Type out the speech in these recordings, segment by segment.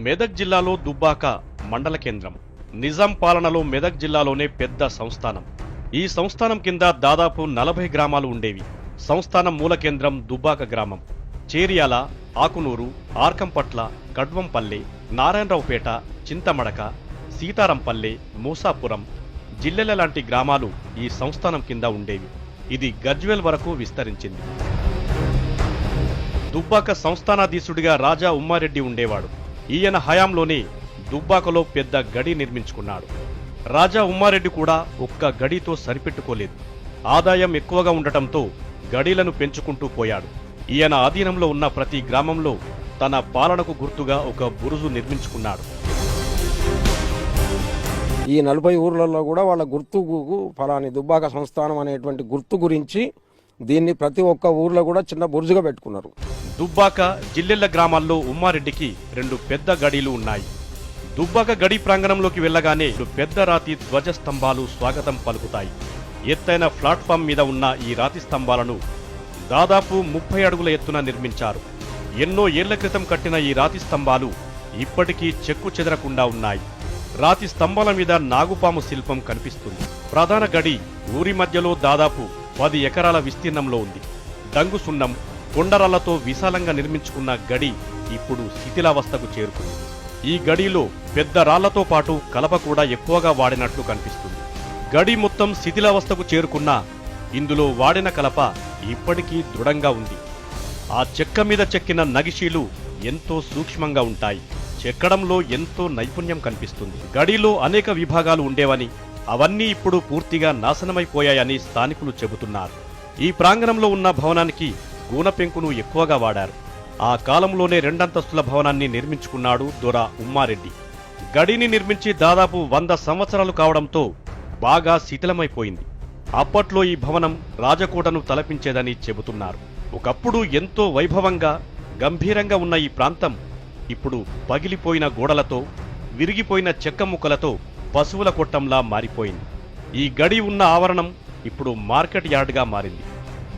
మెదక్ జిల్లాలో దుబ్బాక మండల కేంద్రం. నిజాం పాలనలో మెదక్ జిల్లాలోనే పెద్ద సంస్థానం. ఈ సంస్థానం కింద దాదాపు 40 గ్రామాలు ఉండేవి. సంస్థానం మూల కేంద్రం దుబ్బాక గ్రామం. చేర్యాల, ఆకునూరు, ఆర్కంపట్ల, కడ్వంపల్లె, నారాయణరావుపేట, చింతమడక, సీతారంపల్లె, మూసాపురం, జిల్లెల లాంటి గ్రామాలు ఈ సంస్థానం కింద ఉండేవి. ఇది గజ్వేల్ వరకు విస్తరించింది. దుబ్బాక సంస్థానాధీశుడిగా రాజా ఉమ్మారెడ్డి ఉండేవాడు. ఈయన హయాంలోనే దుబ్బాకలో పెద్ద గడి నిర్మించుకున్నాడు. రాజా ఉమ్మారెడ్డి కూడా ఒక్క గడితో సరిపెట్టుకోలేదు. ఆదాయం ఎక్కువగా ఉండటంతో గడీలను పెంచుకుంటూ పోయాడు. ఈయన ఆధీనంలో ఉన్న ప్రతి గ్రామంలో తన పాలనకు గుర్తుగా ఒక బురుజు నిర్మించుకున్నాడు. ఈ 40 ఊర్లలో కూడా వాళ్ళ గుర్తుకు ఫలాని దుబ్బాక సంస్థానం అనేటువంటి గుర్తు గురించి దీన్ని ప్రతి ఒక్క ఊర్లో కూడా చిన్న బురుజుగా పెట్టుకున్నారు. దుబ్బాక, జిల్లెళ్ల గ్రామాల్లో ఉమ్మారెడ్డికి 2 పెద్ద గడీలు ఉన్నాయి. దుబ్బాక గడి ప్రాంగణంలోకి వెళ్లగానే పెద్ద రాతి ధ్వజస్తంభాలు స్వాగతం పలుకుతాయి. ఎత్తైన ప్లాట్ఫామ్ మీద ఉన్న ఈ రాతి స్తంభాలను దాదాపు 30 అడుగుల ఎత్తున నిర్మించారు. ఎన్నో ఏళ్ల క్రితం కట్టిన ఈ రాతి స్తంభాలు ఇప్పటికీ చెక్కు చెదరకుండా ఉన్నాయి. రాతి స్తంభాల మీద నాగుపాము శిల్పం కనిపిస్తుంది. ప్రధాన గడి ఊరి మధ్యలో దాదాపు 10 ఎకరాల విస్తీర్ణంలో ఉంది. డంగు సున్నం, కొండరాళ్లతో విశాలంగా నిర్మించుకున్న గడి ఇప్పుడు శిథిలావస్థకు చేరుకుంది. ఈ గడిలో పెద్ద రాళ్లతో పాటు కలప కూడా ఎక్కువగా వాడినట్లు కనిపిస్తుంది. గడి మొత్తం శిథిలావస్థకు చేరుకున్నా ఇందులో వాడిన కలప ఇప్పటికీ దృఢంగా ఉంది. ఆ చెక్క మీద చెక్కిన నగిషీలు ఎంతో సూక్ష్మంగా ఉంటాయి. చెక్కడంలో ఎంతో నైపుణ్యం కనిపిస్తుంది. గడిలో అనేక విభాగాలు ఉండేవని, అవన్నీ ఇప్పుడు పూర్తిగా నాశనమైపోయాయని స్థానికులు చెబుతున్నారు. ఈ ప్రాంగణంలో ఉన్న భవనానికి గూన పెంకును ఎక్కువగా వాడారు. ఆ కాలంలోనే 2 అంతస్తుల భవనాన్ని నిర్మించుకున్నాడు దొర ఉమ్మారెడ్డి. గడిని నిర్మించి దాదాపు 100 సంవత్సరాలు కావడంతో బాగా శిథిలమైపోయింది. అప్పట్లో ఈ భవనం రాజకోటను తలపించేదని చెబుతున్నారు. ఒకప్పుడు ఎంతో వైభవంగా, గంభీరంగా ఉన్న ఈ ప్రాంతం ఇప్పుడు పగిలిపోయిన గోడలతో, విరిగిపోయిన చెక్క ముక్కలతో పశువుల కొట్టంలా మారిపోయింది. ఈ గడి ఉన్న ఆవరణం ఇప్పుడు మార్కెట్ యార్డ్గా మారింది.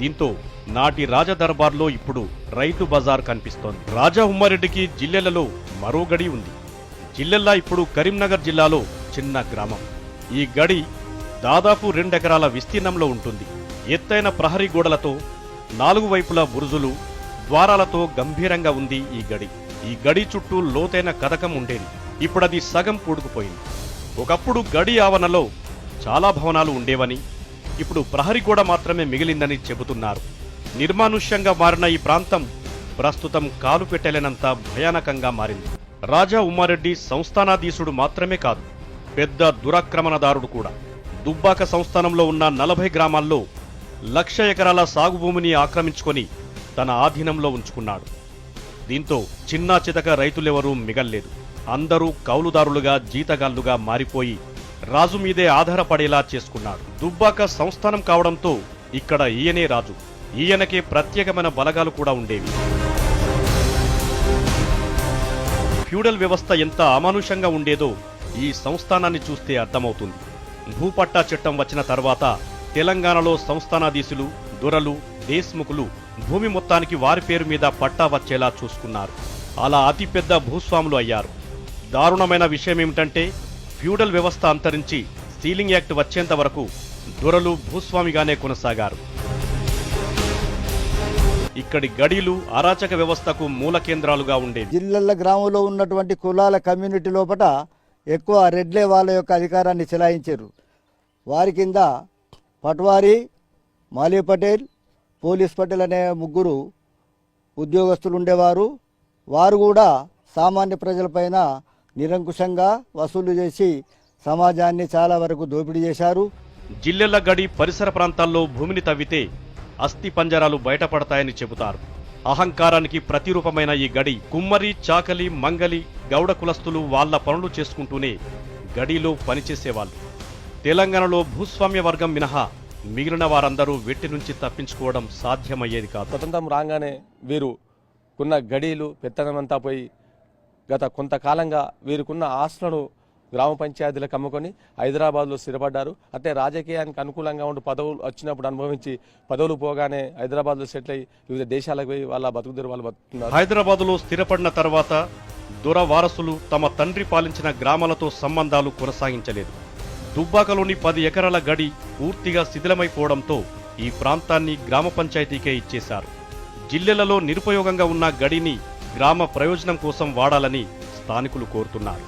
దీంతో నాటి రాజదర్బార్లో ఇప్పుడు రైతు బజార్ కనిపిస్తోంది. రాజా ఉమ్మారెడ్డికి జిల్లెలలో మరో గడి ఉంది. జిల్లెల్లా ఇప్పుడు కరీంనగర్ జిల్లాలో చిన్న గ్రామం. ఈ గడి దాదాపు 2 ఎకరాల విస్తీర్ణంలో ఉంటుంది. ఎత్తైన ప్రహరీ గోడలతో, 4 వైపులా బురుజులు, ద్వారాలతో గంభీరంగా ఉంది ఈ గడి. ఈ గడి చుట్టూ లోతైన కదకం ఉండేది. ఇప్పుడది సగం పూడుకుపోయింది. ఒకప్పుడు గడి ఆవరణలో చాలా భవనాలు ఉండేవని, ఇప్పుడు ప్రహరీ గోడ మాత్రమే మిగిలిందని చెబుతున్నారు. నిర్మానుష్యంగా మారిన ఈ ప్రాంతం ప్రస్తుతం కాలు పెట్టలేనంత భయానకంగా మారింది. రాజా ఉమ్మారెడ్డి సంస్థానాధీశుడు మాత్రమే కాదు, పెద్ద దురాక్రమణదారుడు కూడా. దుబ్బాక సంస్థానంలో ఉన్న 40 గ్రామాల్లో 1,00,000 ఎకరాల సాగు భూమిని ఆక్రమించుకొని తన ఆధీనంలో ఉంచుకున్నాడు. దీంతో చిన్నా చితక రైతులెవరూ మిగల్లేదు. అందరూ కౌలుదారులుగా, జీతగాళ్లుగా మారిపోయి రాజు మీదే ఆధారపడేలా చేసుకున్నాడు. దుబ్బాక సంస్థానం కావడంతో ఇక్కడ ఈయనే రాజు. ఈయనకే ప్రత్యేకమైన బలగాలు కూడా ఉండేవి. ఫ్యూడల్ వ్యవస్థ ఎంత అమానుషంగా ఉండేదో ఈ సంస్థానాన్ని చూస్తే అర్థమవుతుంది. భూపట్టా చట్టం వచ్చిన తర్వాత తెలంగాణలో సంస్థానాధీశులు, దొరలు, దేశ్ముఖులు భూమి మొత్తానికి వారి పేరు మీద పట్టా వచ్చేలా చూసుకున్నారు. అలా అతిపెద్ద భూస్వాములు అయ్యారు. దారుణమైన విషయమేమిటంటే ఫ్యూడల్ వ్యవస్థ అంతరించి సీలింగ్ యాక్ట్ వచ్చేంత వరకు దొరలు భూస్వామిగానే కొనసాగారు. ఇక్కడి గడీలు అరాచక వ్యవస్థకు మూల కేంద్రాలుగా ఉండేవి. జిల్లెళ్ల గ్రామంలో ఉన్నటువంటి కులాల కమ్యూనిటీ లోపల ఎక్కువ రెడ్లే వాళ్ళ యొక్క అధికారాన్ని చెలాయించారు. వారి కింద పట్వారీ, మాలీ పటేల్, పోలీస్ పటేల్ అనే 3 ఉద్యోగస్తులు ఉండేవారు. వారు కూడా సామాన్య ప్రజలపైన నిరంకుశంగా వసూలు చేసి సమాజాన్ని చాలా వరకు దోపిడీ చేశారు. జిల్లెళ్ల గడి పరిసర ప్రాంతాల్లో భూమిని తవ్వితే అస్థి పంజరాలు బయటపడతాయని చెబుతారు. అహంకారానికి ప్రతిరూపమైన ఈ గడి కుమ్మరి, చాకలి, మంగలి, గౌడ కులస్తులు వాళ్ల పనులు చేసుకుంటూనే గడిలో పనిచేసేవాళ్లు. తెలంగాణలో భూస్వామ్య వర్గం మినహా మిగిలిన వారందరూ వెట్టి నుంచి తప్పించుకోవడం సాధ్యమయ్యేది కాదు. స్వతంత్రం రాగానే వీరు కున్న గడీలు పెత్తనమంతా పోయి గత కొంతకాలంగా వీరుకున్న ఆస్తులను గ్రామ పంచాయతీలకు అమ్ముకొని హైదరాబాద్లో స్థిరపడ్డారు. అంటే రాజకీయానికి అనుకూలంగా ఉండి పదవులు వచ్చినప్పుడు అనుభవించి పదవులు పోగానే హైదరాబాద్లో సెటిల్ అయ్యి వివిధ దేశాలకు పోయి వాళ్ళ బతుకుదేరు వాళ్ళు బతుకుతున్నారు. హైదరాబాద్లో స్థిరపడిన తర్వాత దొర వారసులు తమ తండ్రి పాలించిన గ్రామాలతో సంబంధాలు కొనసాగించలేదు. దుబ్బాకలోని 10 ఎకరాల గడి పూర్తిగా శిథిలమైపోవడంతో ఈ ప్రాంతాన్ని గ్రామ పంచాయతీకే ఇచ్చేశారు. జిల్లెలలో నిరుపయోగంగా ఉన్న గడిని గ్రామ ప్రయోజనం కోసం వాడాలని స్థానికులు కోరుతున్నారు.